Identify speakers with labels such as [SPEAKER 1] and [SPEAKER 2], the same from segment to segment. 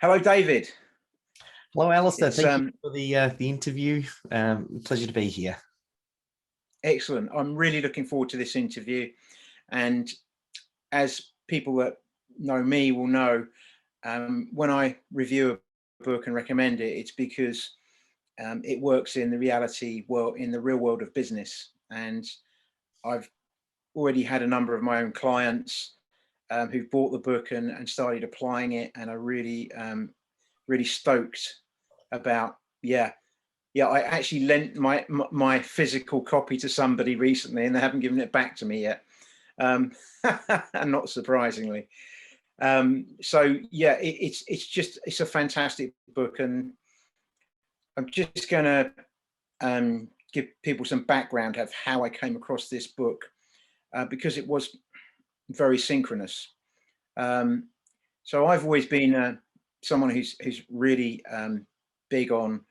[SPEAKER 1] Hello, David.
[SPEAKER 2] Hello, Alistair.
[SPEAKER 1] It's
[SPEAKER 2] Thank you for the interview. Pleasure to be here.
[SPEAKER 1] excellent. I'm really looking forward to this interview. And as people that know me will know, when I review a book and recommend it, it's because it works in the reality world, in the real world of business. And I've already had a number of my own clients who've bought the book and started applying it, and are really stoked about. Yeah, I actually lent my physical copy to somebody recently, and they haven't given it back to me yet. Not surprisingly. So yeah, it's a fantastic book, and I'm just going to give people some background of how I came across this book, because it was very synchronous. So I've always been someone who's really big on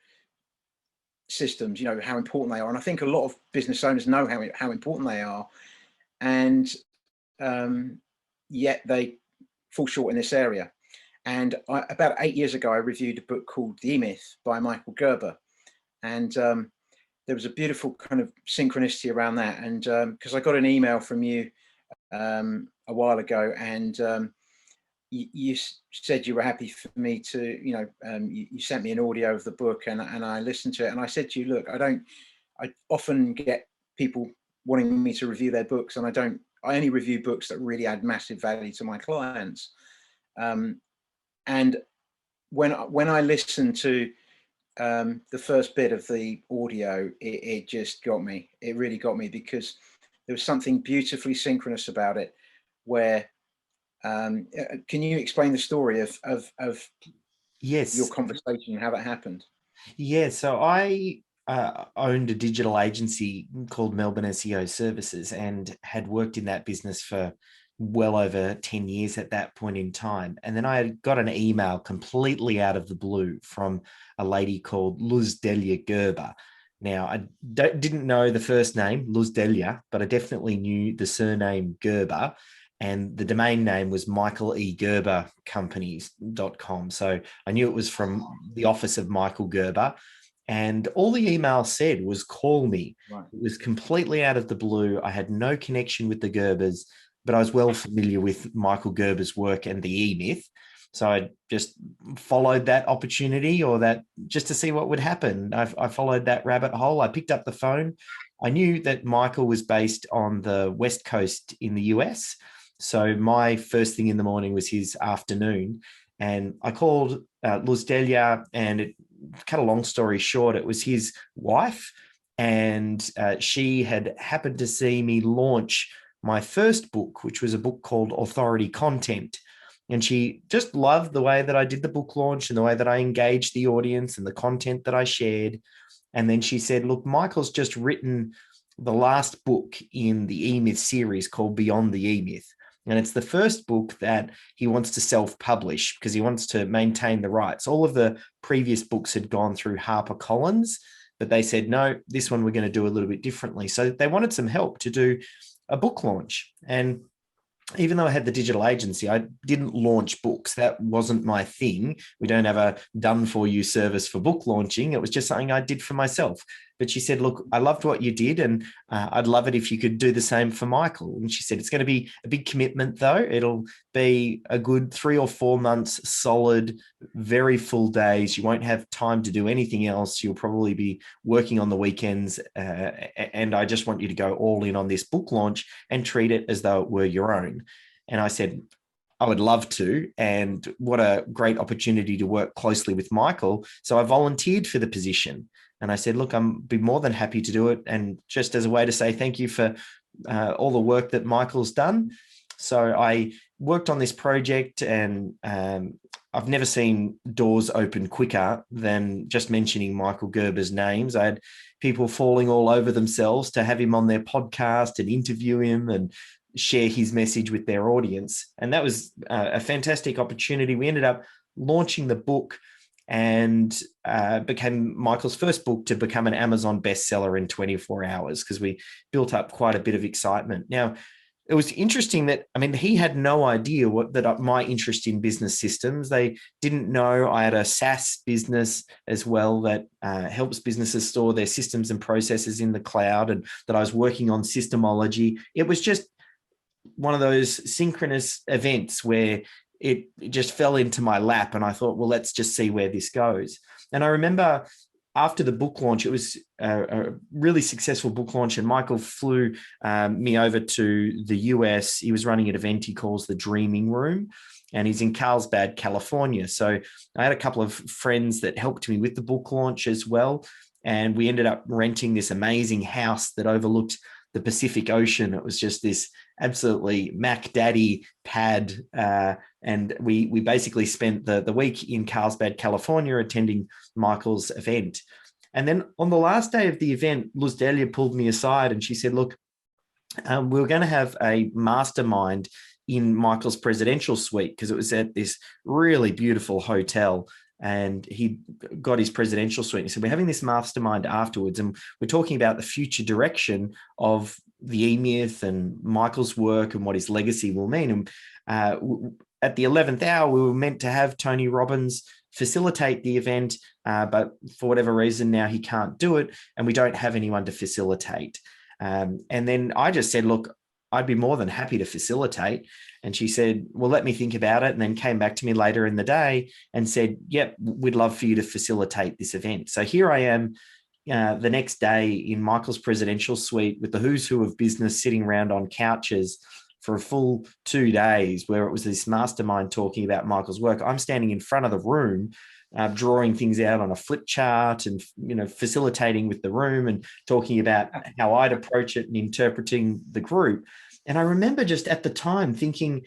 [SPEAKER 1] systems, how important they are. And I think a lot of business owners know how important they are. And yet they fall short in this area. And about 8 years ago, I reviewed a book called The E-Myth by Michael Gerber. And there was a beautiful kind of synchronicity around that. And because I got an email from you a while ago, and you said you were happy for me to, you sent me an audio of the book, and I listened to it, and I said to you, look, I often get people wanting me to review their books, and I only review books that really add massive value to my clients. And when I listened to the first bit of the audio, it just got me. It really got me, because there was something beautifully synchronous about it, where can you explain the story of your
[SPEAKER 2] Yes.
[SPEAKER 1] conversation and how that happened?
[SPEAKER 2] Yeah. So I owned a digital agency called Melbourne SEO Services and had worked in that business for well over 10 years at that point in time. And then I got an email completely out of the blue from a lady called Delia Gerber. Now, I didn't know the first name, Delia, but I definitely knew the surname Gerber. And the domain name was michaelegerbercompanies.com. So I knew it was from the office of Michael Gerber. And all the email said was call me.
[SPEAKER 1] Right.
[SPEAKER 2] It was completely out of the blue. I had no connection with the Gerbers, but I was well familiar with Michael Gerber's work and the E-Myth. So I just followed that opportunity, or that, just to see what would happen. I followed that rabbit hole. I picked up the phone. I knew that Michael was based on the West Coast in the US. So my first thing in the morning was his afternoon. And I called Luz Delia, and it, cut a long story short, it was his wife. And she had happened to see me launch my first book, which was a book called Authority Content. And she just loved the way that I did the book launch and the way that I engaged the audience and the content that I shared. And then she said, look, Michael's just written the last book in the E-Myth series called Beyond the E-Myth. And it's the first book that he wants to self-publish because he wants to maintain the rights. All of the previous books had gone through HarperCollins, but they said, no, this one we're going to do a little bit differently. So they wanted some help to do a book launch. And even though I had the digital agency, I didn't launch books. That wasn't my thing. We don't have a done for you service for book launching. It was just something I did for myself. But she said, look, I loved what you did, and I'd love it if you could do the same for Michael. And she said, it's going to be a big commitment, though. It'll be a good 3 or 4 months solid, very full days. You won't have time to do anything else. You'll probably be working on the weekends. And I just want you to go all in on this book launch and treat it as though it were your own. And I said, I would love to. And what a great opportunity to work closely with Michael. So I volunteered for the position. And I said, look, I'd be more than happy to do it. And just as a way to say thank you for all the work that Michael's done. So I worked on this project, and I've never seen doors open quicker than just mentioning Michael Gerber's names. I had people falling all over themselves to have him on their podcast and interview him and share his message with their audience. And that was a fantastic opportunity. We ended up launching the book, and became Michael's first book to become an Amazon bestseller in 24 hours, because we built up quite a bit of excitement. Now, it was interesting that, I mean, he had no idea my interest in business systems. They didn't know I had a SaaS business as well that helps businesses store their systems and processes in the cloud, and that I was working on systemology. It was just one of those synchronous events where it just fell into my lap, and I thought, well, let's just see where this goes. And I remember after the book launch, it was a really successful book launch, and Michael flew me over to the US. He was running an event he calls the Dreaming Room, and he's in Carlsbad, California. So I had a couple of friends that helped me with the book launch as well, and we ended up renting this amazing house that overlooked the Pacific Ocean. It was just this absolutely Mac Daddy pad, and we basically spent the week in Carlsbad, California, attending Michael's event. And then on the last day of the event, Luz Delia pulled me aside and she said, look, we were going to have a mastermind in Michael's presidential suite, because it was at this really beautiful hotel, and he got his presidential suite. He said, we're having this mastermind afterwards, and we're talking about the future direction of the E-Myth and Michael's work and what his legacy will mean. And at the 11th hour, we were meant to have Tony Robbins facilitate the event, but for whatever reason now he can't do it, and we don't have anyone to facilitate. And then I just said, look, I'd be more than happy to facilitate. And she said, well, let me think about it. And then came back to me later in the day and said, yep, we'd love for you to facilitate this event. So here I am the next day in Michael's presidential suite with the who's who of business sitting around on couches for a full 2 days, where it was this mastermind talking about Michael's work. I'm standing in front of the room, drawing things out on a flip chart and, facilitating with the room and talking about how I'd approach it and interpreting the group. And I remember just at the time thinking,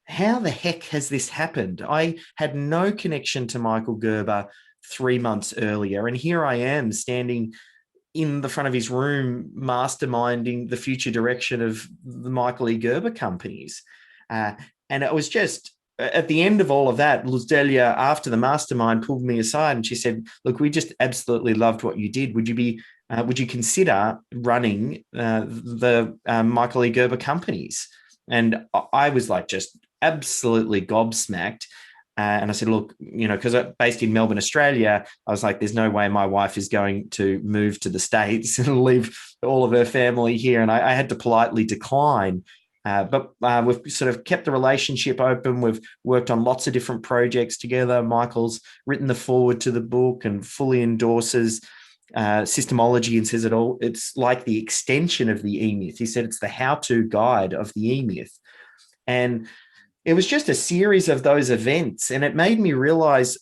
[SPEAKER 2] how the heck has this happened? I had no connection to Michael Gerber 3 months earlier. And here I am standing in the front of his room, masterminding the future direction of the Michael E. Gerber companies. And it was just, at the end of all of that, Luz Delia, after the mastermind, pulled me aside and she said, look, we just absolutely loved what you did. Would you consider running the Michael E. Gerber companies? And I was like, just absolutely gobsmacked. And I said, look, because I'm based in Melbourne, Australia, I was like, there's no way my wife is going to move to the States and leave all of her family here. And I had to politely decline. But we've sort of kept the relationship open. We've worked on lots of different projects together. Michael's written the foreword to the book and fully endorses systemology and says it all. It's like the extension of the E-Myth. He said it's the how-to guide of the E-Myth. And it was just a series of those events. And it made me realize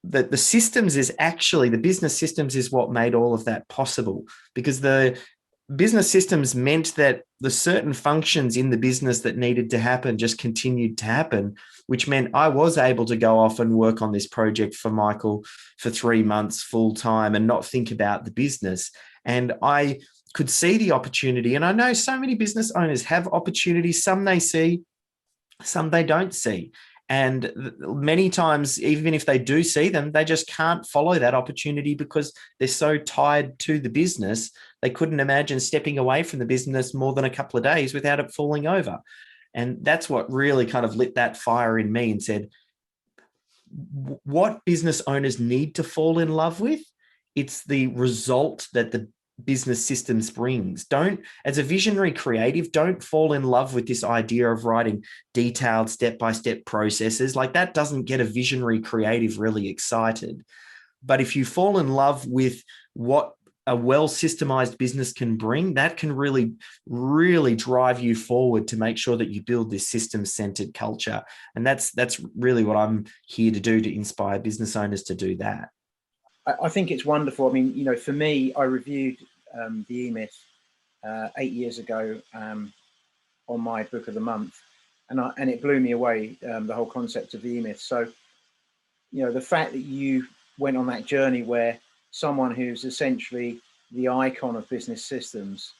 [SPEAKER 2] that the business systems is what made all of that possible, because the business systems meant that the certain functions in the business that needed to happen just continued to happen, which meant I was able to go off and work on this project for Michael for 3 months full time and not think about the business. And I could see the opportunity. And I know so many business owners have opportunities. Some they see, some they don't see. And many times, even if they do see them, they just can't follow that opportunity because they're so tied to the business. They couldn't imagine stepping away from the business more than a couple of days without it falling over. And that's what really kind of lit that fire in me and said, what business owners need to fall in love with? It's the result that the business systems brings. As a visionary creative, don't fall in love with this idea of writing detailed step-by-step processes. Like, that doesn't get a visionary creative really excited. But if you fall in love with what a well-systemized business can bring, that can really, really drive you forward to make sure that you build this system-centered culture. And that's really what I'm here to do, to inspire business owners to do that.
[SPEAKER 1] I think it's wonderful. I mean, for me, I reviewed the E-Myth 8 years ago on my book of the month, and it blew me away, the whole concept of the E-Myth. So, the fact that you went on that journey where someone who's essentially the icon of business systems,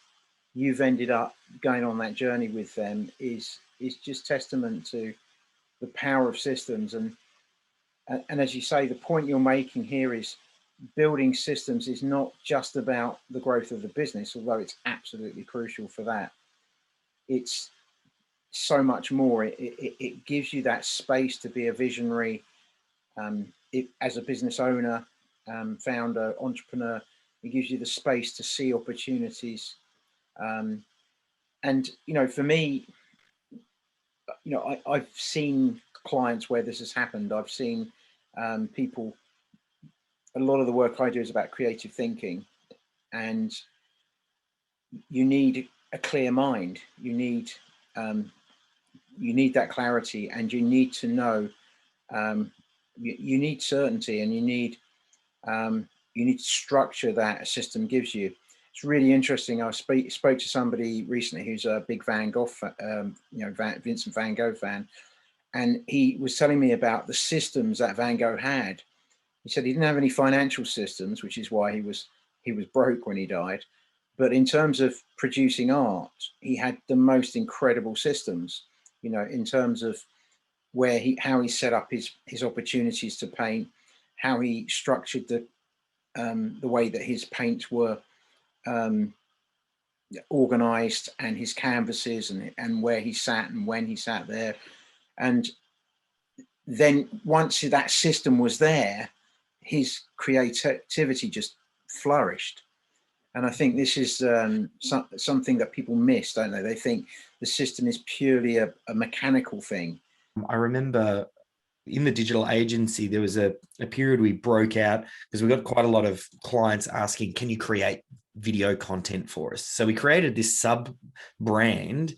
[SPEAKER 1] you've ended up going on that journey with them is just testament to the power of systems. And as you say, the point you're making here is building systems is not just about the growth of the business, although it's absolutely crucial for that. It's so much more. It gives you that space to be a visionary as a business owner, founder, entrepreneur. It gives you the space to see opportunities. And, you know, for me, you know, I've seen clients where this has happened. I've seen people, a lot of the work I do is about creative thinking, and you need a clear mind. You need that clarity, and you need to know, you need certainty, and you need structure that a system gives you. It's really interesting. I spoke to somebody recently who's a big Van Gogh, Vincent Van Gogh fan, and he was telling me about the systems that Van Gogh had. He said he didn't have any financial systems, which is why he was broke when he died. But in terms of producing art, he had the most incredible systems. You know, in terms of how he set up his opportunities to paint, how he structured the way that his paints were organized, and his canvases, and where he sat and when he sat there. And then once that system was there, his creativity just flourished. And I think this is something that people miss, don't they? They think the system is purely a mechanical thing.
[SPEAKER 2] I remember in the digital agency, there was a period we broke out because we got quite a lot of clients asking, can you create video content for us? So we created this sub brand,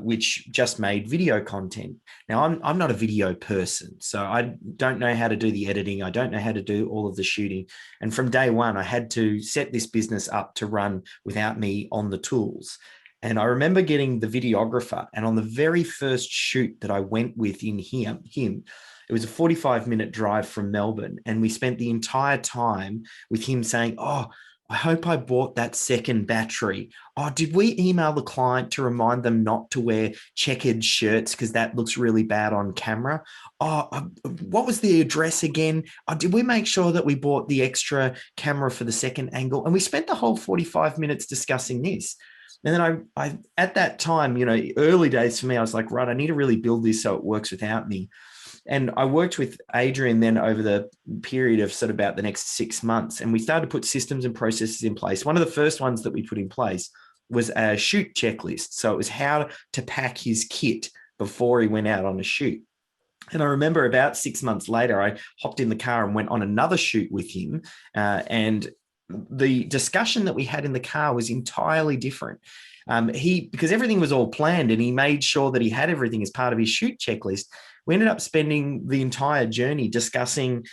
[SPEAKER 2] which just made video content. Now I'm not a video person, so I don't know how to do the editing. I don't know how to do all of the shooting. And from day one, I had to set this business up to run without me on the tools. And I remember getting the videographer, and on the very first shoot that I went with in him, it was a 45-minute drive from Melbourne. And we spent the entire time with him saying, oh, I hope I bought that second battery. Oh, did we email the client to remind them not to wear checkered shirts because that looks really bad on camera? Oh, what was the address again? Oh, did we make sure that we bought the extra camera for the second angle? And we spent the whole 45 minutes discussing this. And then I at that time, you know, early days for me, I was like, right, I need to really build this so it works without me. And I worked with Adrian then over the period of sort of about the next 6 months, and we started to put systems and processes in place. One of the first ones that we put in place was a shoot checklist. So it was how to pack his kit before he went out on a shoot. And I remember about 6 months later, I hopped in the car and went on another shoot with him. And the discussion that we had in the car was entirely different. Because everything was all planned and he made sure that he had everything as part of his shoot checklist. We ended up spending the entire journey discussing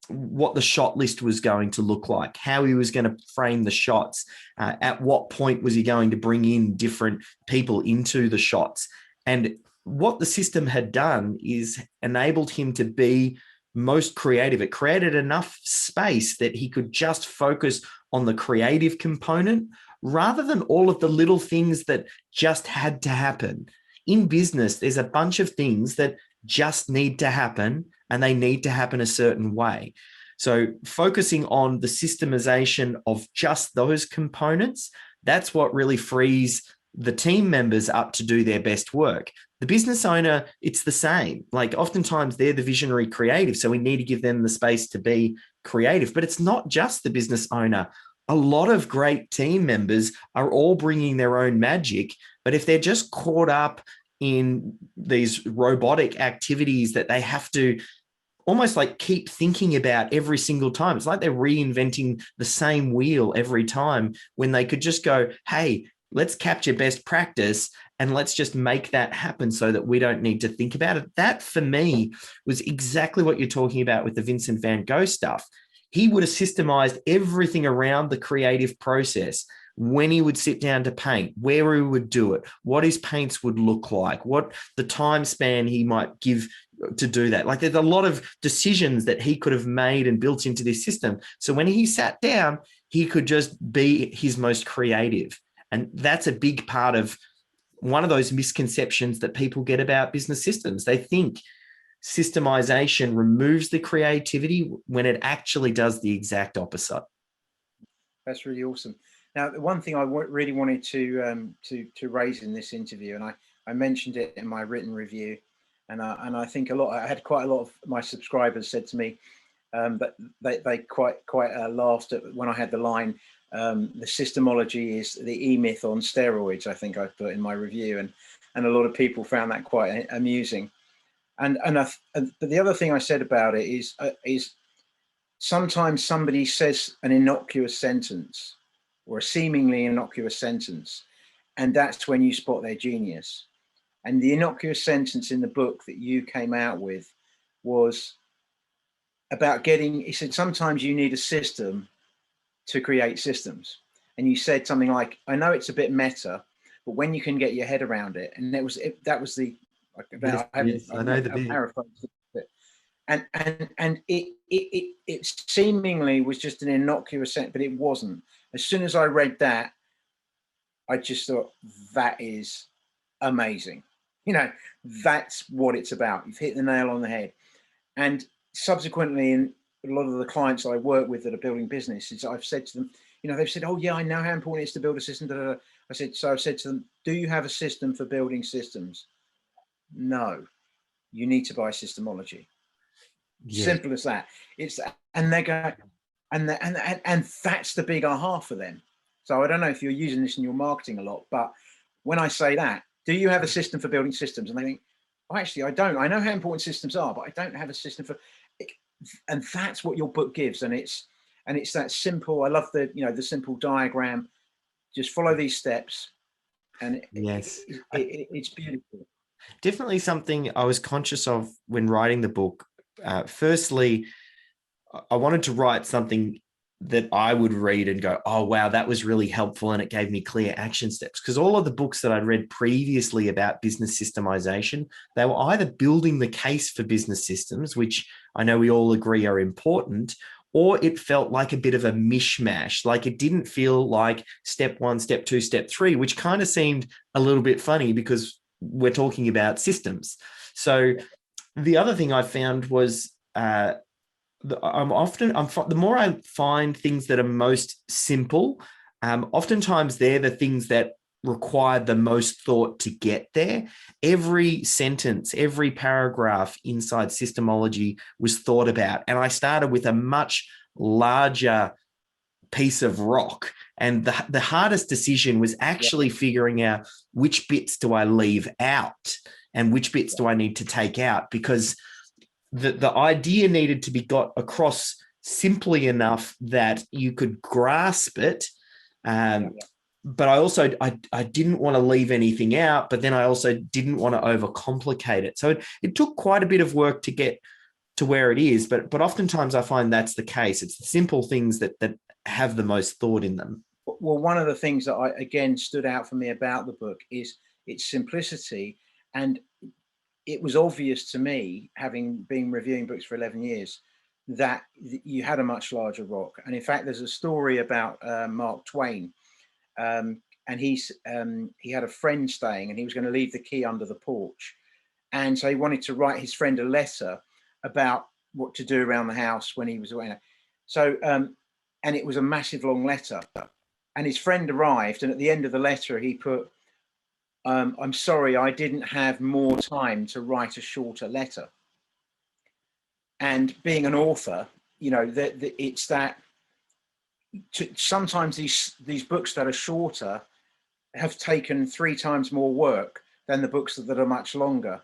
[SPEAKER 2] what the shot list was going to look like, how he was going to frame the shots, at what point was he going to bring in different people into the shots. And what the system had done is enabled him to be most creative. It created enough space that he could just focus on the creative component rather than all of the little things that just had to happen. In business, there's a bunch of things that just need to happen, and they need to happen a certain way. So focusing on the systemization of just those components, that's what really frees the team members up to do their best work. The business owner, it's the same. Like oftentimes they're the visionary creative, so we need to give them the space to be creative. But it's not just the business owner. A lot of great team members are all bringing their own magic, but if they're just caught up in these robotic activities that they have to almost like keep thinking about every single time, it's like they're reinventing the same wheel every time when they could just go, hey, let's capture best practice and let's just make that happen so that we don't need to think about it. That for me was exactly what you're talking about with the Vincent van Gogh stuff. He would have systemized everything around the creative process, when he would sit down to paint, where he would do it, what his paints would look like, what the time span he might give to do that. Like there's a lot of decisions that he could have made and built into this system. So when he sat down, he could just be his most creative. And that's a big part of one of those misconceptions that people get about business systems. They think systemization removes the creativity when it actually does the exact opposite.
[SPEAKER 1] That's really awesome. Now, the one thing I really wanted to raise in this interview, and I I mentioned it in my written review, and I think I had quite a lot of my subscribers said to me that they quite laughed at when I had the line, the systemology is the E-myth on steroids, I think I put in my review, and a lot of people found that quite amusing. But the other thing I said about it is sometimes somebody says an innocuous sentence or a seemingly innocuous sentence, and that's when you spot their genius. And the innocuous sentence in the book that you came out with was about he said, sometimes you need a system to create systems. And you said something like, I know it's a bit meta, but when you can get your head around it, and that was the,
[SPEAKER 2] I know the bit.
[SPEAKER 1] Paraphrased it. And it seemingly was just an innocuous sentence, but it wasn't. As soon as I read that, I just thought, that is amazing. You know, that's what it's about. You've hit the nail on the head. And subsequently, in a lot of the clients I work with that are building businesses, I've said to them, you know, they've said, oh yeah, I know how important it is to build a system. I've said to them, do you have a system for building systems? No, you need to buy Systemology. Yeah. Simple as that. It's, and they go, and that's the big aha for them. So I don't know if you're using this in your marketing a lot, but when I say that, do you have a system for building systems? And they think, oh, actually, I don't. I know how important systems are, but I don't have a system for it. And that's what your book gives. And it's that simple. I love the simple diagram. Just follow these steps, and
[SPEAKER 2] yes,
[SPEAKER 1] it's beautiful.
[SPEAKER 2] Definitely something I was conscious of when writing the book. Firstly, I wanted to write something that I would read and go, oh, wow, that was really helpful. And it gave me clear action steps. Because all of the books that I'd read previously about business systemization, they were either building the case for business systems, which I know we all agree are important, or it felt like a bit of a mishmash. Like it didn't feel like step 1, step 2, step 3, which kind of seemed a little bit funny because we're talking about systems. So the other thing I found was, the more I find things that are most simple, oftentimes they're the things that require the most thought to get there. Every sentence, every paragraph inside Systemology was thought about. And I started with a much larger piece of rock. And the hardest decision was actually figuring out which bits do I leave out and which bits do I need to take out, because the idea needed to be got across simply enough that you could grasp it. But I didn't want to leave anything out, but then I also didn't want to overcomplicate it. So it took quite a bit of work to get to where it is, but oftentimes I find that's the case. It's the simple things that have the most thought in them.
[SPEAKER 1] Well, one of the things that again stood out for me about the book is its simplicity. And it was obvious to me, having been reviewing books for 11 years, that you had a much larger rock. And in fact, there's a story about Mark Twain. And he had a friend staying, and he was going to leave the key under the porch. And so he wanted to write his friend a letter about what to do around the house when he was away. So, and it was a massive long letter. And his friend arrived, and at the end of the letter, he put, I'm sorry, I didn't have more time to write a shorter letter. And being an author, you know, it's that sometimes these books that are shorter have taken 3 times more work than the books that are much longer.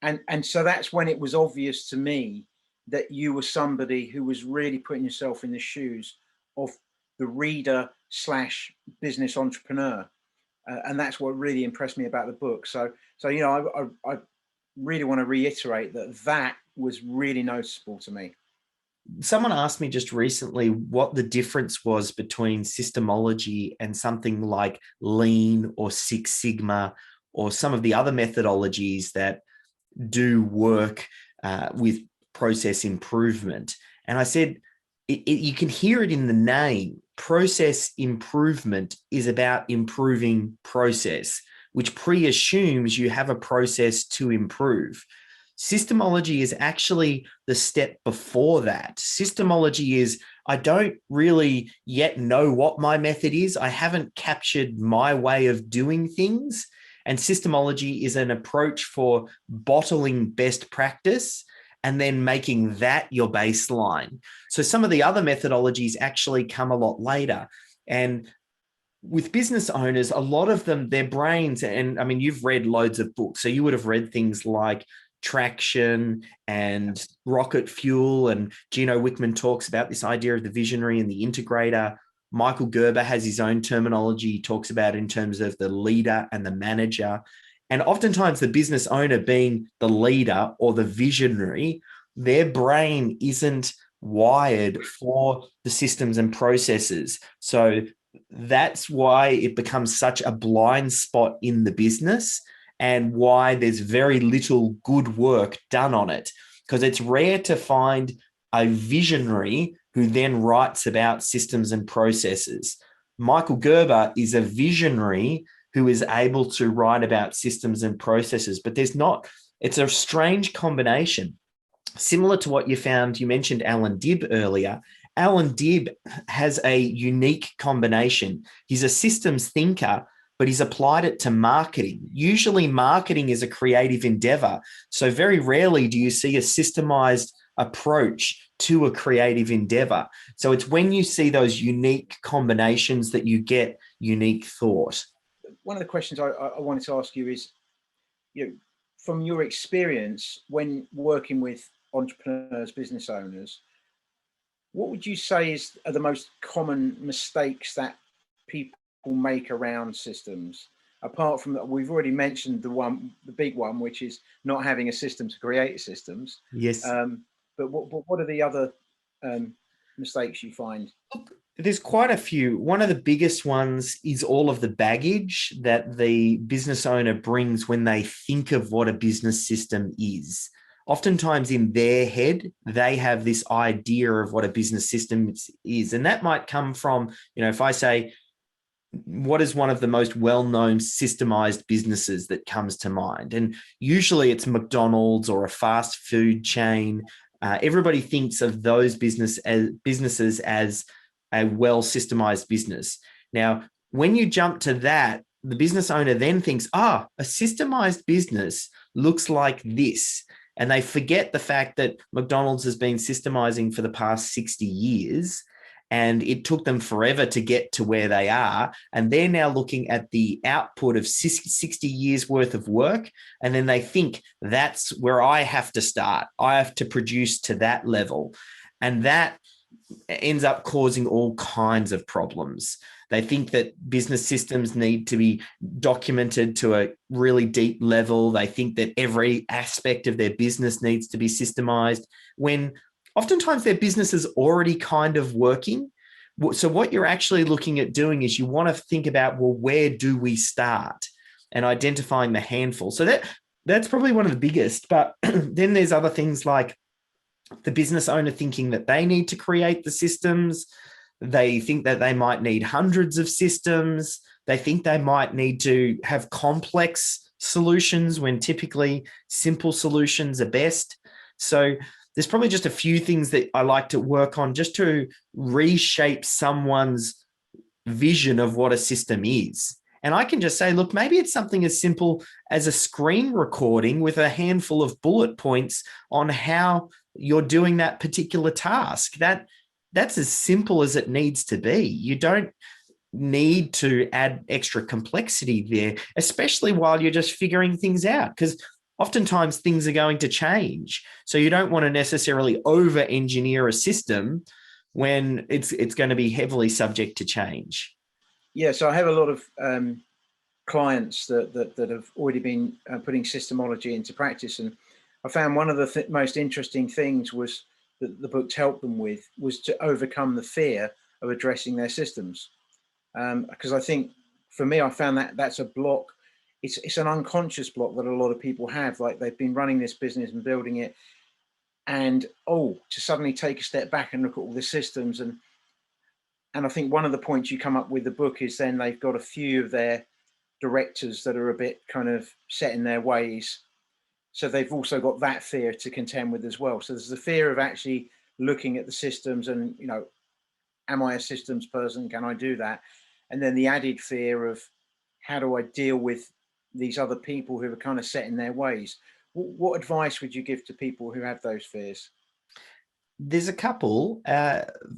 [SPEAKER 1] And so that's when it was obvious to me that you were somebody who was really putting yourself in the shoes of the reader / business entrepreneur. And that's what really impressed me about the book. So you know, I really want to reiterate that was really noticeable to me.
[SPEAKER 2] Someone asked me just recently what the difference was between Systemology and something like Lean or Six Sigma or some of the other methodologies that do work with process improvement. And I said, you can hear it in the name. Process improvement is about improving process, which pre-assumes you have a process to improve. Systemology is actually the step before that. Systemology is, I don't really yet know what my method is. I haven't captured my way of doing things. And systemology is an approach for bottling best practice and then making that your baseline. So some of the other methodologies actually come a lot later. And with business owners, a lot of them, their brains, and I mean, you've read loads of books, so you would have read things like Traction and Rocket Fuel, and Gino Wickman talks about this idea of the visionary and the integrator. Michael Gerber has his own terminology, he talks about in terms of the leader and the manager. And oftentimes the business owner being the leader or the visionary, their brain isn't wired for the systems and processes. So that's why it becomes such a blind spot in the business and why there's very little good work done on it, because it's rare to find a visionary who then writes about systems and processes. Michael Gerber is a visionary who is able to write about systems and processes, but there's not, it's a strange combination. Similar to what you found, you mentioned Alan Dibb earlier. Alan Dibb has a unique combination. He's a systems thinker, but he's applied it to marketing. Usually marketing is a creative endeavor. So very rarely do you see a systemized approach to a creative endeavor. So it's when you see those unique combinations that you get unique thought.
[SPEAKER 1] One of the questions I wanted to ask you is, you know, from your experience when working with entrepreneurs, business owners, what would you say are the most common mistakes that people make around systems? Apart from that, we've already mentioned the big one, which is not having a system to create systems.
[SPEAKER 2] Yes.
[SPEAKER 1] But what are the other mistakes you find?
[SPEAKER 2] There's quite a few. One of the biggest ones is all of the baggage that the business owner brings when they think of what a business system is. Oftentimes in their head, they have this idea of what a business system is. And that might come from, you know, if I say, what is one of the most well-known systemized businesses that comes to mind? And usually it's McDonald's or a fast food chain. Everybody thinks of those businesses as a well-systemized business. Now, when you jump to that, the business owner then thinks, a systemized business looks like this. And they forget the fact that McDonald's has been systemizing for the past 60 years. And it took them forever to get to where they are. And they're now looking at the output of 60 years worth of work. And then they think that's where I have to start. I have to produce to that level. And that ends up causing all kinds of problems. They think that business systems need to be documented to a really deep level. They think that every aspect of their business needs to be systemized, when oftentimes their business is already kind of working. So what you're actually looking at doing is you want to think about, well, where do we start? And identifying the handful. So that's probably one of the biggest. But then there's other things like the business owner thinking that they need to create the systems. They think that they might need hundreds of systems. They think they might need to have complex solutions when typically simple solutions are best. So there's probably just a few things that I like to work on just to reshape someone's vision of what a system is. And I can just say, look, maybe it's something as simple as a screen recording with a handful of bullet points on how you're doing that particular task. That's as simple as it needs to be. You don't need to add extra complexity there, especially while you're just figuring things out, because oftentimes things are going to change. So you don't want to necessarily over-engineer a system when it's going to be heavily subject to change.
[SPEAKER 1] Yeah, so I have a lot of clients that have already been putting systemology into practice, and I found one of the most interesting things was that the book helped them with was to overcome the fear of addressing their systems. Because I think for me, I found that that's a block. It's an unconscious block that a lot of people have. Like they've been running this business and building it, and to suddenly take a step back and look at all the systems. And I think one of the points you come up with the book is then they've got a few of their directors that are a bit kind of set in their ways. So they've also got that fear to contend with as well. So there's the fear of actually looking at the systems and, you know, am I a systems person? Can I do that? And then the added fear of how do I deal with these other people who are kind of set in their ways. What advice would you give to people who have those fears?
[SPEAKER 2] There's a couple.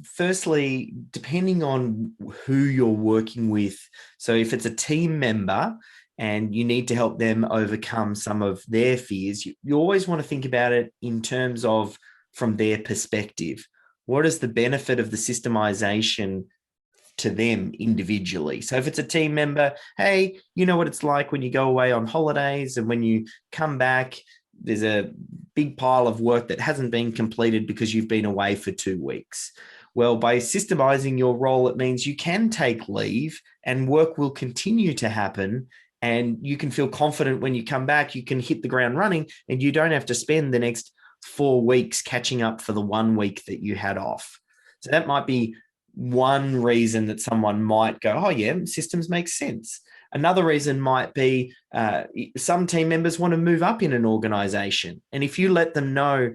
[SPEAKER 2] Firstly, depending on who you're working with. So if it's a team member and you need to help them overcome some of their fears, you always want to think about it in terms of from their perspective. What is the benefit of the systemization to them individually? So if it's a team member, hey, you know what it's like when you go away on holidays and when you come back, there's a big pile of work that hasn't been completed because you've been away for 2 weeks. Well, by systemizing your role, it means you can take leave and work will continue to happen. And you can feel confident when you come back, you can hit the ground running and you don't have to spend the next 4 weeks catching up for the 1 week that you had off. So that might be one reason that someone might go, oh yeah, systems make sense. Another reason might be some team members want to move up in an organization. And if you let them know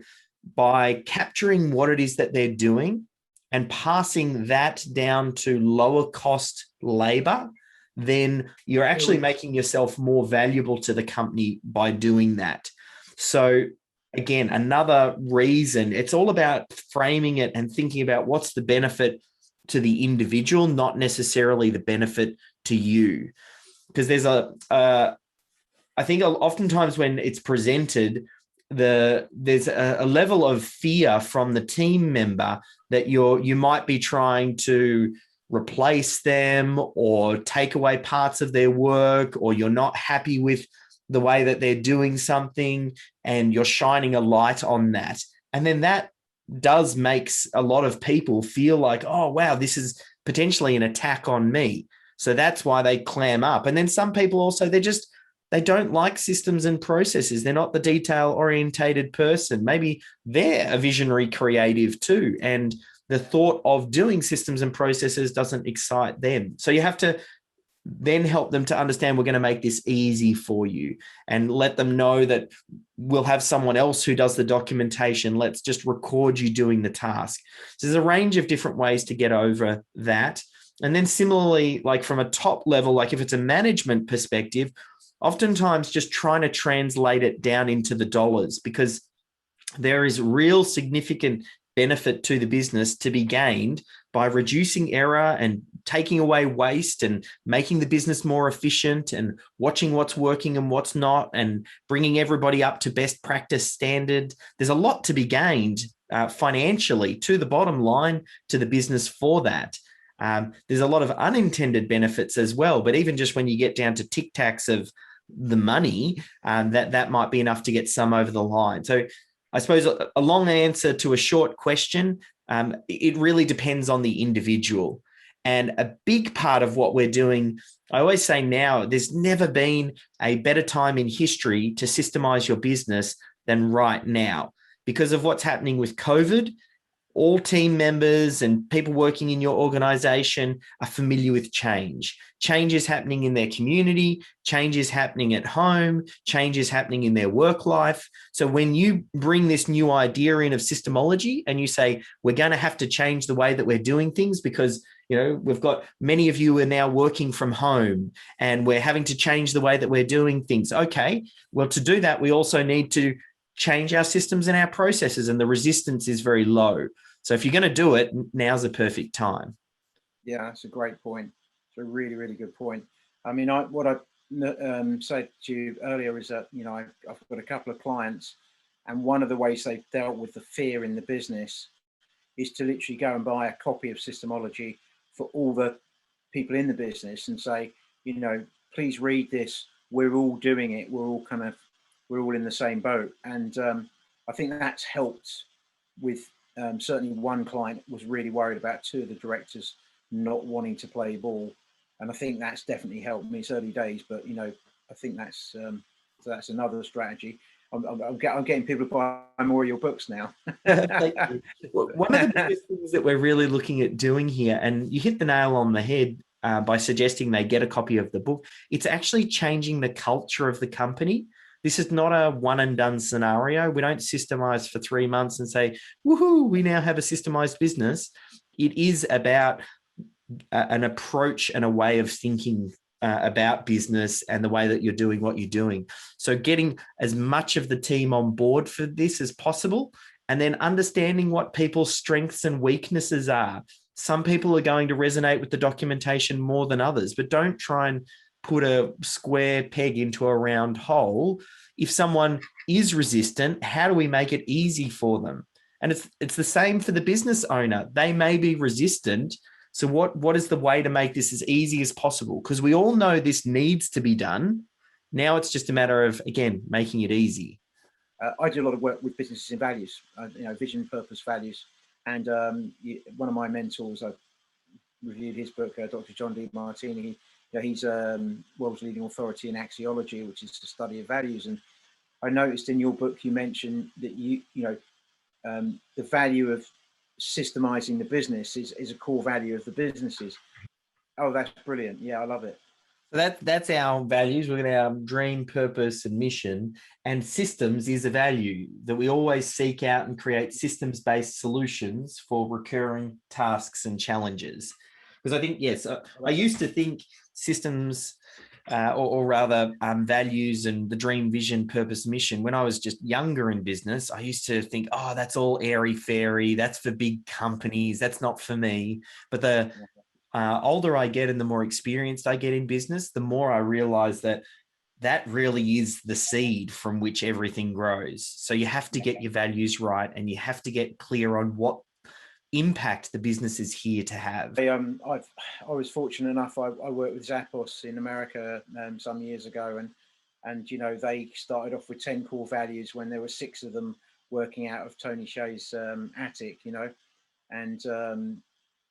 [SPEAKER 2] by capturing what it is that they're doing and passing that down to lower cost labor, then you're actually making yourself more valuable to the company by doing that. So again, another reason, it's all about framing it and thinking about what's the benefit to the individual, not necessarily the benefit to you. Because there's I think oftentimes when it's presented, there's a level of fear from the team member that you might be trying to replace them or take away parts of their work, or you're not happy with the way that they're doing something and you're shining a light on that. And then that does makes a lot of people feel like, oh, wow, this is potentially an attack on me. So that's why they clam up. And then some people also, they don't like systems and processes. They're not the detail orientated person. Maybe they're a visionary creative too. And the thought of doing systems and processes doesn't excite them. So you have to then help them to understand we're going to make this easy for you and let them know that we'll have someone else who does the documentation. Let's just record you doing the task. So there's a range of different ways to get over that. And then similarly, like from a top level, like if it's a management perspective, oftentimes just trying to translate it down into the dollars, because there is real significant benefit to the business to be gained by reducing error and taking away waste and making the business more efficient and watching what's working and what's not and bringing everybody up to best practice standard. There's a lot to be gained financially to the bottom line to the business for that. There's a lot of unintended benefits as well, but even just when you get down to tic-tacs of the money, that might be enough to get some over the line. So I suppose a long answer to a short question, it really depends on the individual. And a big part of what we're doing, I always say now, there's never been a better time in history to systemize your business than right now. Because of what's happening with COVID, all team members and people working in your organization are familiar with change. Change is happening in their community, change is happening at home, change is happening in their work life. So when you bring this new idea in of systemology and you say, we're going to have to change the way that we're doing things because, you know, we've got many of you are now working from home and we're having to change the way that we're doing things. Okay, well, to do that, we also need to change our systems and our processes, and the resistance is very low. So if you're going to do it, now's the perfect time.
[SPEAKER 1] Yeah, that's a great point. It's a really, really good point. I mean, what I said to you earlier is that, you know, I've got a couple of clients, and one of the ways they've dealt with the fear in the business is to literally go and buy a copy of Systemology for all the people in the business and say, you know, please read this. We're all doing it. We're all in the same boat. And I think that's helped with certainly one client was really worried about two of the directors not wanting to play ball. And I think that's definitely helped me. It's early days, but, you know, I think that's another strategy. I'm getting people to buy more of your books now.
[SPEAKER 2] Thank you. One of the biggest things that we're really looking at doing here, and you hit the nail on the head by suggesting they get a copy of the book, it's actually changing the culture of the company. This is not a one and done scenario. We don't systemize for 3 months and say, woohoo, we now have a systemized business. It is about an approach and a way of thinking about business and the way that you're doing what you're doing. So getting as much of the team on board for this as possible, and then understanding what people's strengths and weaknesses are. Some people are going to resonate with the documentation more than others, but don't try and put a square peg into a round hole. If someone is resistant, how do we make it easy for them? And it's the same for the business owner. They may be resistant. So what is the way to make this as easy as possible? Because we all know this needs to be done. Now it's just a matter of, again, making it easy.
[SPEAKER 1] I do a lot of work with businesses and values, vision, purpose, values. And one of my mentors, I've reviewed his book, Dr. John D. Martini. He's world's leading authority in axiology, which is the study of values. And I noticed in your book you mentioned that the value of systemizing the business is a core value of the businesses. Oh, that's brilliant. Yeah, I love it.
[SPEAKER 2] So that's our values. We're going to have dream, purpose, and mission. And systems is a value that we always seek out and create systems-based solutions for recurring tasks and challenges. Because I think, yes, I used to think systems or rather values and the dream, vision, purpose, mission. When I was just younger in business, I used to think, oh, that's all airy-fairy. That's for big companies. That's not for me. But the older I get and the more experienced I get in business, the more I realize that really is the seed from which everything grows. So you have to get your values right, and you have to get clear on what impact the business is here to have.
[SPEAKER 1] I was fortunate enough. I worked with Zappos in America some years ago, and they started off with 10 core values when there were 6 of them working out of Tony Hsieh's attic. And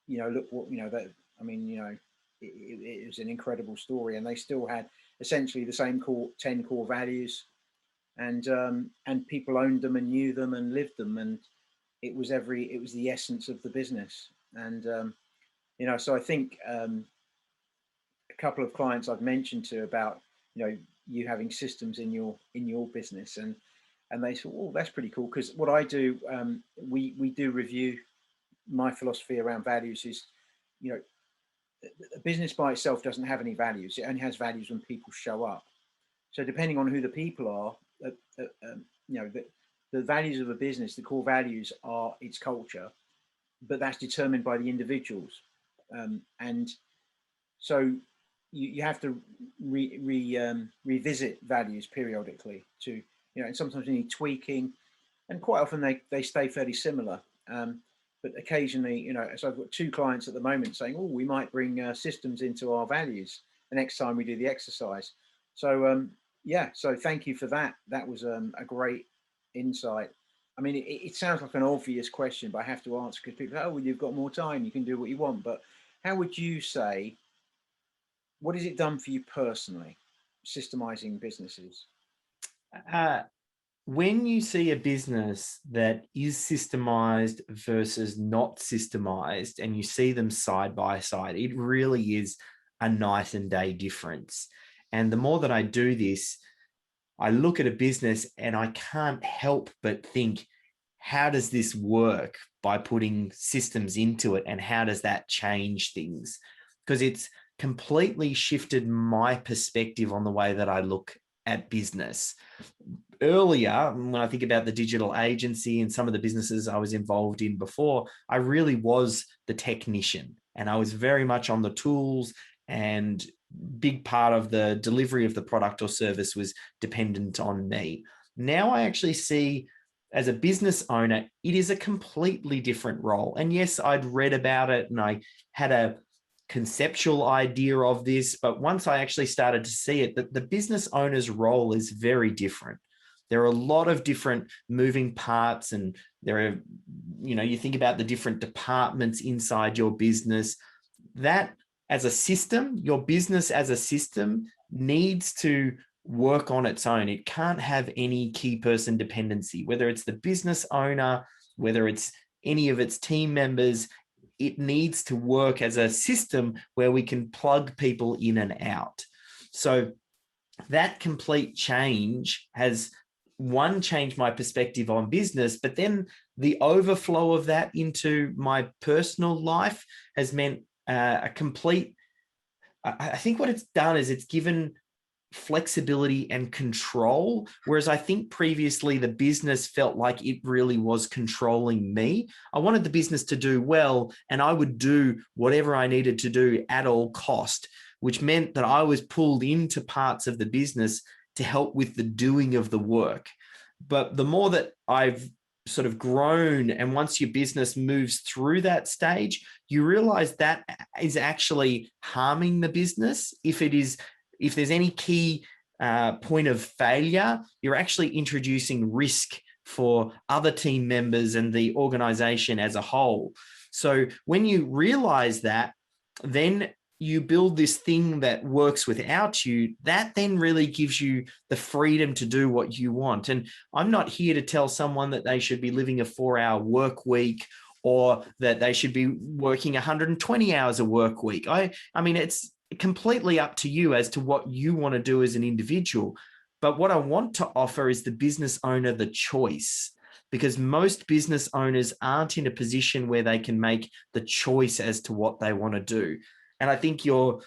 [SPEAKER 1] look what that. I mean, it was an incredible story, and they still had essentially the same 10 core values, and people owned them and knew them and lived them, and it was the essence of the business. And so I think a couple of clients I've mentioned to about you having systems in your business, and they said, oh, that's pretty cool, because what I do, we do review. My philosophy around values is, a business by itself doesn't have any values. It only has values when people show up. So depending on who the people are, the values of a business, the core values are its culture, but that's determined by the individuals. And so you have to revisit values periodically to, and sometimes you need tweaking, and quite often they stay fairly similar. But occasionally, so I've got 2 clients at the moment saying, oh, we might bring systems into our values the next time we do the exercise. So, so thank you for that. That was a great insight. I mean, it sounds like an obvious question, but I have to answer, because people say, oh, well, you've got more time, you can do what you want. But how would you say, what has it done for you personally, systemizing businesses?
[SPEAKER 2] When you see a business that is systemized versus not systemized, and you see them side by side, it really is a night and day difference. And the more that I do this, I look at a business and I can't help but think, how does this work by putting systems into it, and how does that change things? Because it's completely shifted my perspective on the way that I look at business. Earlier, when I think about the digital agency and some of the businesses I was involved in before, I really was the technician, and I was very much on the tools, and big part of the delivery of the product or service was dependent on me. Now I actually see, as a business owner, it is a completely different role. And yes, I'd read about it and I had a conceptual idea of this, but once I actually started to see it, that the business owner's role is very different. There are a lot of different moving parts, and there are, you think about the different departments inside your business. That, as a system, your business as a system needs to work on its own. It can't have any key person dependency, whether it's the business owner, whether it's any of its team members. It needs to work as a system where we can plug people in and out. So that complete change has, one, changed my perspective on business, but then the overflow of that into my personal life has meant a complete I think what it's done is it's given flexibility and control, whereas I think previously the business felt like it really was controlling me. I wanted the business to do well, and I would do whatever I needed to do at all cost, which meant that I was pulled into parts of the business to help with the doing of the work. But the more that I've sort of grown, and once your business moves through that stage, you realize that is actually harming the business. If there's any key point of failure, you're actually introducing risk for other team members and the organization as a whole. So when you realize that, then you build this thing that works without you. That then really gives you the freedom to do what you want. And I'm not here to tell someone that they should be living a 4-hour work week, or that they should be working 120 hours a work week. I mean, it's completely up to you as to what you want to do as an individual. But what I want to offer is the business owner the choice, because most business owners aren't in a position where they can make the choice as to what they want to do. And I think your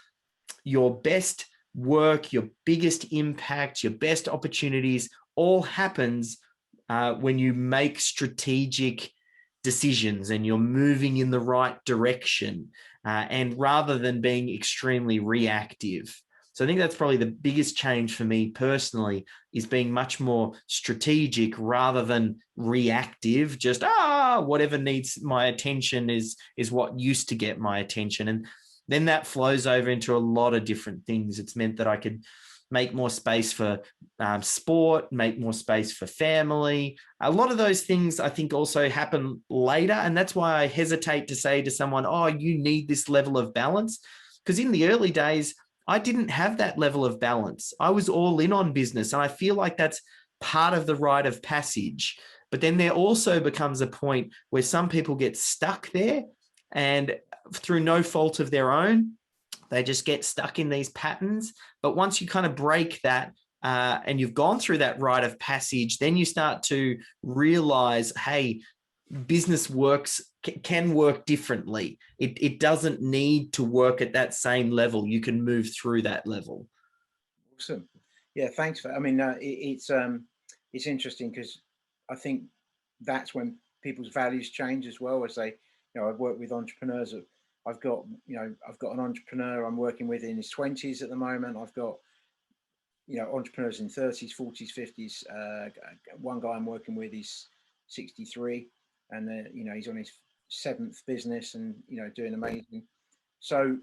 [SPEAKER 2] best work, your biggest impact, your best opportunities all happens when you make strategic decisions and you're moving in the right direction, and rather than being extremely reactive. So I think that's probably the biggest change for me personally, is being much more strategic rather than reactive. Just, whatever needs my attention is what used to get my attention. And then that flows over into a lot of different things. It's meant that I could make more space for sport, make more space for family. A lot of those things I think also happen later. And that's why I hesitate to say to someone, oh, you need this level of balance. Because in the early days, I didn't have that level of balance. I was all in on business. And I feel like that's part of the rite of passage. But then there also becomes a point where some people get stuck there, and through no fault of their own, they just get stuck in these patterns. But once you kind of break that, and you've gone through that rite of passage, then you start to realize, hey, business can work differently. It doesn't need to work at that same level. You can move through that level.
[SPEAKER 1] Awesome. Yeah, thanks for. I mean, it's interesting, because I think that's when people's values change as well. As they, I've worked with entrepreneurs. I've got an entrepreneur I'm working with in his 20s at the moment. I've got, entrepreneurs in 30s, 40s, 50s. One guy I'm working with is 63, and he's on his 7th business, and doing amazing. So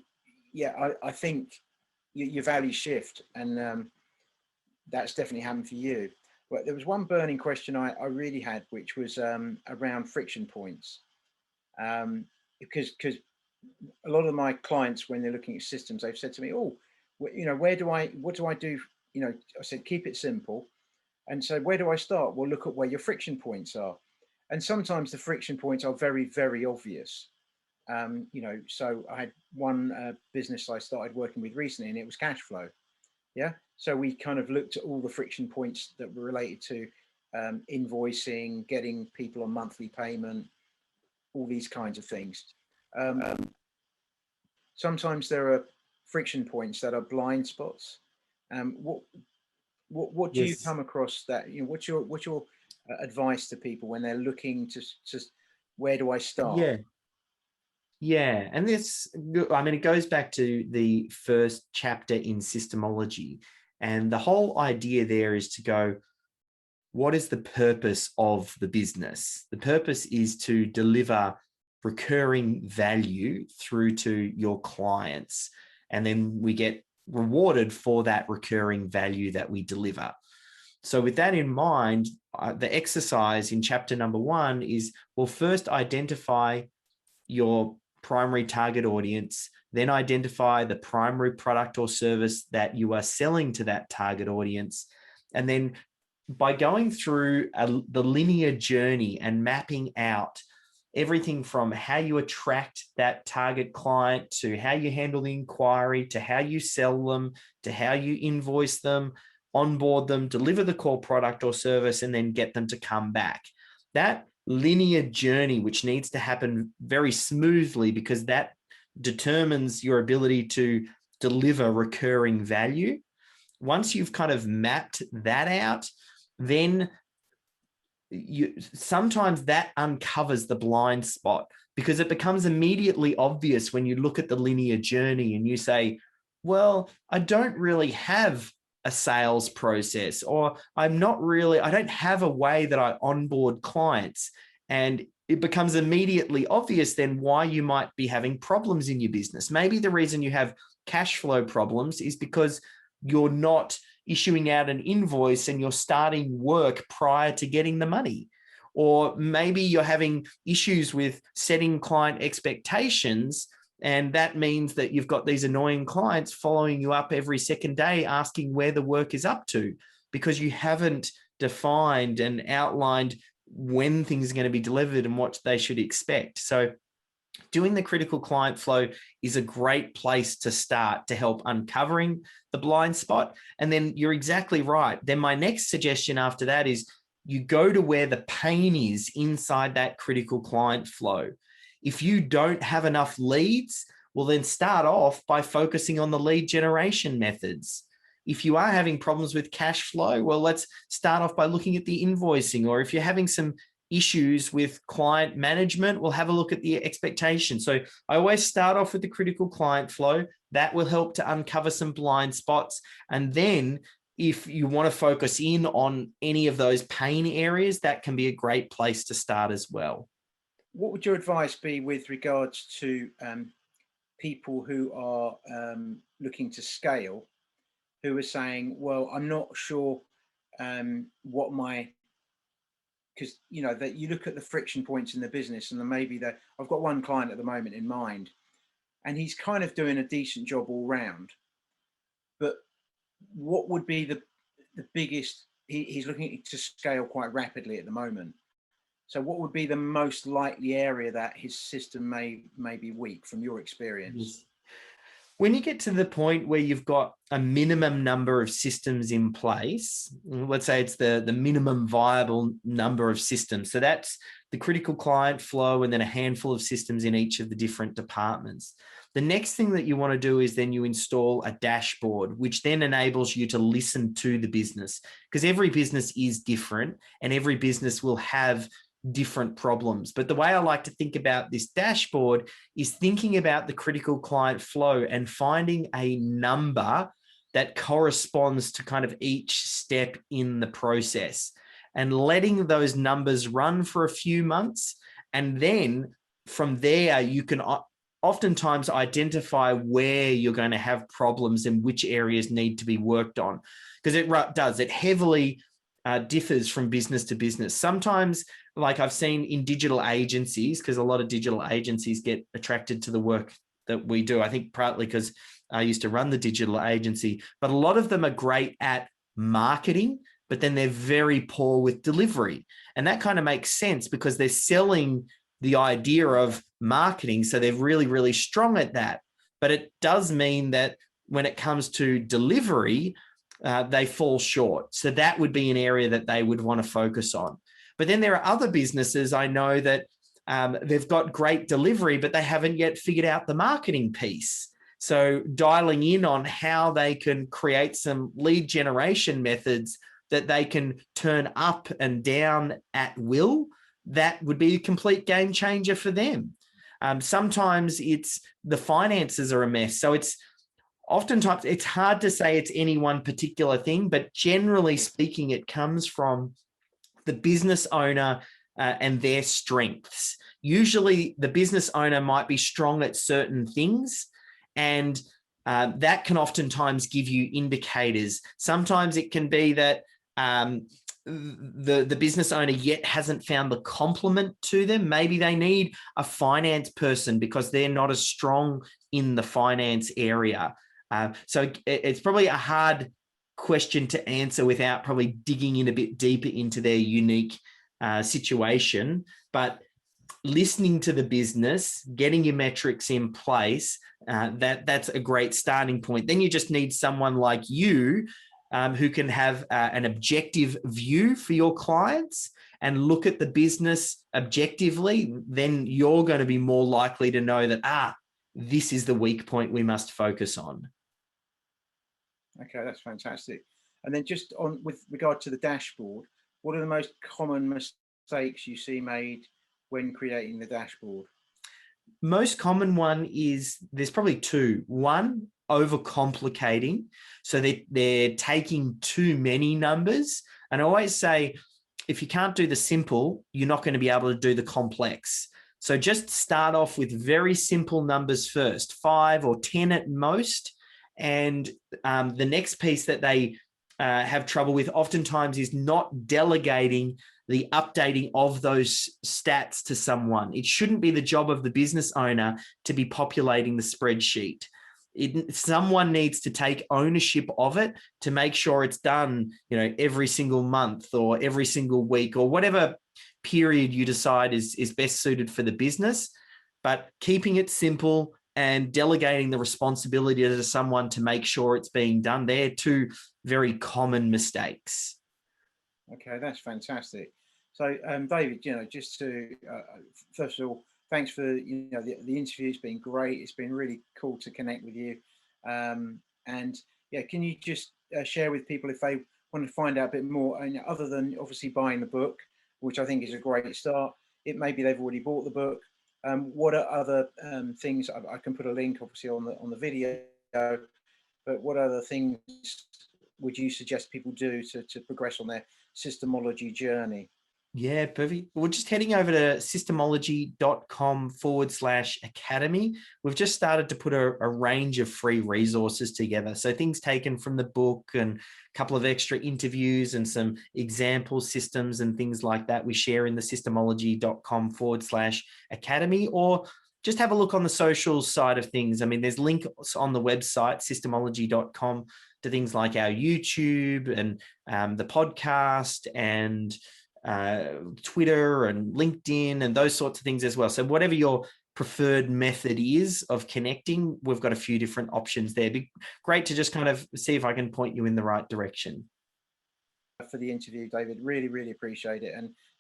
[SPEAKER 1] yeah, I think your values shift, and that's definitely happened for you. But there was one burning question I really had, which was around friction points, because a lot of my clients, when they're looking at systems, they've said to me, oh, what do I do? I said, keep it simple. And so where do I start? Well, look at where your friction points are. And sometimes the friction points are very, very obvious. So I had one business I started working with recently, and it was cash flow. Yeah. So we kind of looked at all the friction points that were related to invoicing, getting people on monthly payment, all these kinds of things. Sometimes there are friction points that are blind spots. What do you come across that? What's your advice to people when they're looking to where do I start?
[SPEAKER 2] Yeah, and it goes back to the first chapter in systemology, and the whole idea there is to go, what is the purpose of the business? The purpose is to deliver recurring value through to your clients, and then we get rewarded for that recurring value that we deliver. So with that in mind, the exercise in chapter number 1 is, well, first identify your primary target audience, then identify the primary product or service that you are selling to that target audience. And then by going through the linear journey and mapping out everything from how you attract that target client, to how you handle the inquiry, to how you sell them, to how you invoice them, onboard them, deliver the core product or service, and then get them to come back. That linear journey, which needs to happen very smoothly, because that determines your ability to deliver recurring value. Once you've kind of mapped that out, then sometimes that uncovers the blind spot, because it becomes immediately obvious when you look at the linear journey and you say, well, I don't really have a sales process, or I don't have a way that I onboard clients. And it becomes immediately obvious then why you might be having problems in your business. Maybe the reason you have cash flow problems is because you're not issuing out an invoice and you're starting work prior to getting the money. Or maybe you're having issues with setting client expectations, and that means that you've got these annoying clients following you up every second day asking where the work is up to, because you haven't defined and outlined when things are going to be delivered and what they should expect. So doing the critical client flow is a great place to start to help uncovering the blind spot. And then you're exactly right. Then my next suggestion after that is you go to where the pain is inside that critical client flow. If you don't have enough leads, well, then start off by focusing on the lead generation methods. If you are having problems with cash flow, well, let's start off by looking at the invoicing. Or if you're having some issues with client management, we'll have a look at the expectation. So I always start off with the critical client flow. That will help to uncover some blind spots. And then if you want to focus in on any of those pain areas, that can be a great place to start as well.
[SPEAKER 1] What would your advice be with regards to people who are looking to scale, who are saying, well, I'm not sure what my, because you know that you look at the friction points in the business, and then maybe that I've got one client at the moment in mind, and he's kind of doing a decent job all round, but what would be the biggest, he's looking to scale quite rapidly at the moment. So what would be the most likely area that his system may be weak from your experience?
[SPEAKER 2] When you get to the point where you've got a minimum number of systems in place, let's say it's the minimum viable number of systems. So that's the critical client flow and then a handful of systems in each of the different departments. The next thing that you want to do is then you install a dashboard, which then enables you to listen to the business, because every business is different and every business will have different problems. But the way I like to think about this dashboard is thinking about the critical client flow and finding a number that corresponds to kind of each step in the process, and letting those numbers run for a few months. And then from there, you can oftentimes identify where you're going to have problems and which areas need to be worked on, because it heavily differs from business to business. Sometimes, like I've seen in digital agencies, because a lot of digital agencies get attracted to the work that we do. I think partly because I used to run the digital agency, but a lot of them are great at marketing, but then they're very poor with delivery. And that kind of makes sense because they're selling the idea of marketing. So they're really, really strong at that. But it does mean that when it comes to delivery, they fall short. So that would be an area that they would want to focus on. But then there are other businesses I know that they've got great delivery, but they haven't yet figured out the marketing piece. So dialing in on how they can create some lead generation methods that they can turn up and down at will, that would be a complete game changer for them. Sometimes it's the finances are a mess. So oftentimes it's hard to say it's any one particular thing, but generally speaking, it comes from the business owner and their strengths. Usually the business owner might be strong at certain things, and that can oftentimes give you indicators. Sometimes it can be that the business owner yet hasn't found the complement to them. Maybe they need a finance person because they're not as strong in the finance area. So it's probably a hard question to answer without probably digging in a bit deeper into their unique situation. But listening to the business, getting your metrics in place, that's a great starting point. Then you just need someone like you who can have an objective view for your clients and look at the business objectively. Then you're going to be more likely to know that, this is the weak point we must focus on.
[SPEAKER 1] Okay, that's fantastic. And then just on with regard to the dashboard, what are the most common mistakes you see made when creating the dashboard?
[SPEAKER 2] Most common one is, there's probably two. One, overcomplicating. So they're taking too many numbers. And I always say, if you can't do the simple, you're not going to be able to do the complex. So just start off with very simple numbers first, 5 or 10 at most. And the next piece that they have trouble with oftentimes is not delegating the updating of those stats to someone. It shouldn't be the job of the business owner to be populating the spreadsheet. Someone needs to take ownership of it to make sure it's done, every single month or every single week or whatever period you decide is best suited for the business. But keeping it simple and delegating the responsibility to someone to make sure it's being done. They're two very common mistakes.
[SPEAKER 1] Okay, that's fantastic. So, David, just to first of all, thanks for the interview. It's been great. It's been really cool to connect with you. And yeah, can you just share with people if they want to find out a bit more, and other than obviously buying the book, which I think is a great start. It maybe they've already bought the book. What are other things? I can put a link obviously on the video, but what other things would you suggest people do to progress on their systemology journey?
[SPEAKER 2] Yeah, perfect. We're just heading over to systemology.com/academy. We've just started to put a range of free resources together. So things taken from the book and a couple of extra interviews and some example systems and things like that we share in the systemology.com/academy, or just have a look on the social side of things. I mean, there's links on the website, systemology.com, to things like our YouTube and the podcast and Twitter and LinkedIn and those sorts of things as well. So whatever your preferred method is of connecting, we've got a few different options there. It'd be great to just kind of see if I can point you in the right direction.
[SPEAKER 1] For the interview, David, really appreciate it.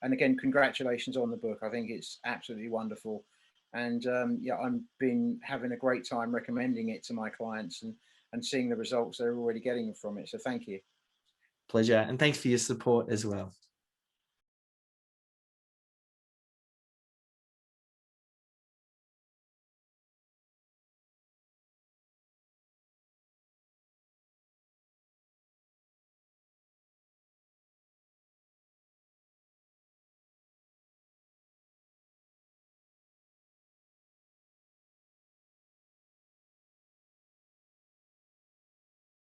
[SPEAKER 1] And again, congratulations on the book. I think it's absolutely wonderful. And yeah, I've been having a great time recommending it to my clients and seeing the results they're already getting from it. So thank you.
[SPEAKER 2] Pleasure. And thanks for your support as well.